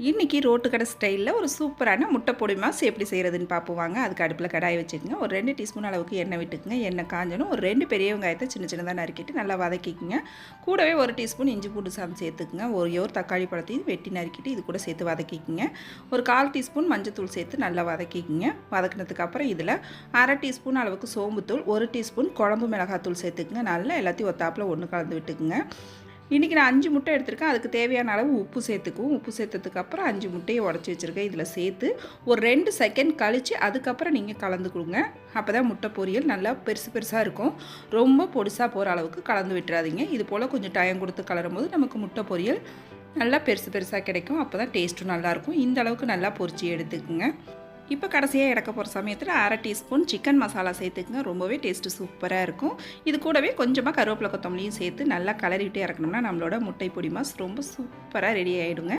இன்றைக்கி ரோட்டு கடை ஸ்டைலில் ஒரு சூப்பரான முட்டை பொடி மாஸ் எப்படி செய்கிறதுன்னு பார்ப்போம் வாங்க. அதுக்கு அடுப்பில் கடாய் வச்சுக்கோங்க. ஒரு 2 டீஸ்பூன் அளவுக்கு எண்ணெய் விட்டுக்குங்க. எண்ணெய் காஞ்சணும். ஒரு 2 பெரிய வெங்காயத்தை சின்ன சின்னதாக நறுக்கிட்டு நல்லா வதக்கிக்குங்க. கூடவே 1 டீஸ்பூன் இஞ்சி பூண்டு சாதம் சேர்த்துக்குங்க. ஒரு தக்காளி பழத்தையும் வெட்டி நறுக்கிட்டு இது கூட சேர்த்து வதக்கிக்குங்க. ஒரு 1/4 டீஸ்பூன் மஞ்சத்தூள் சேர்த்து நல்லா வதக்கிக்குங்க. வதக்கினதுக்கப்புறம் இதில் 1/2 டீஸ்பூன் அளவுக்கு சோம்புத்தூள், 1 டீஸ்பூன் குழம்பு மிளகாத்தூள் சேர்த்துக்குங்க. நல்லா எல்லாத்தையும் ஒத்தாப்பில் ஒன்று கலந்து விட்டுக்குங்க. இன்றைக்கி நான் 5 முட்டை எடுத்திருக்கேன். அதுக்கு தேவையான அளவு உப்பு சேர்த்துக்குவோம். உப்பு சேர்த்ததுக்கப்புறம் 5 முட்டையை உடச்சி வச்சுருக்கேன். இதில் சேர்த்து ஒரு 2 செகண்ட் கழித்து அதுக்கப்புறம் நீங்கள் கலந்து கொடுங்க. அப்போ தான் முட்டை பொரியல் நல்லா பெருசு பெருசாக இருக்கும். ரொம்ப பொடிசாக போகிற அளவுக்கு கலந்து விட்டுறாதீங்க. இது போல் கொஞ்சம் டைம் கொடுத்து கலரும் போது நமக்கு முட்டை பொரியல் நல்லா பெருசு பெருசாக கிடைக்கும். அப்போ தான் டேஸ்ட்டும் நல்லாயிருக்கும். இந்த அளவுக்கு நல்லா பொரிச்சு எடுத்துக்குங்க. இப்போ கடைசியாக இறக்க போகிற சமயத்தில் 1/2 டீஸ்பூன் சிக்கன் மசாலா சேர்த்துக்குங்க. ரொம்பவே டேஸ்ட்டு சூப்பராக இருக்கும். இது கூடவே கொஞ்சமாக கருவேப்பிலை கொத்தமல்லியும் சேர்த்து நல்லா கலரிவிட்டு இறக்கணும்னா நம்மளோட முட்டை பொடி மாஸ் ரொம்ப சூப்பராக ரெடி ஆகிடுங்க.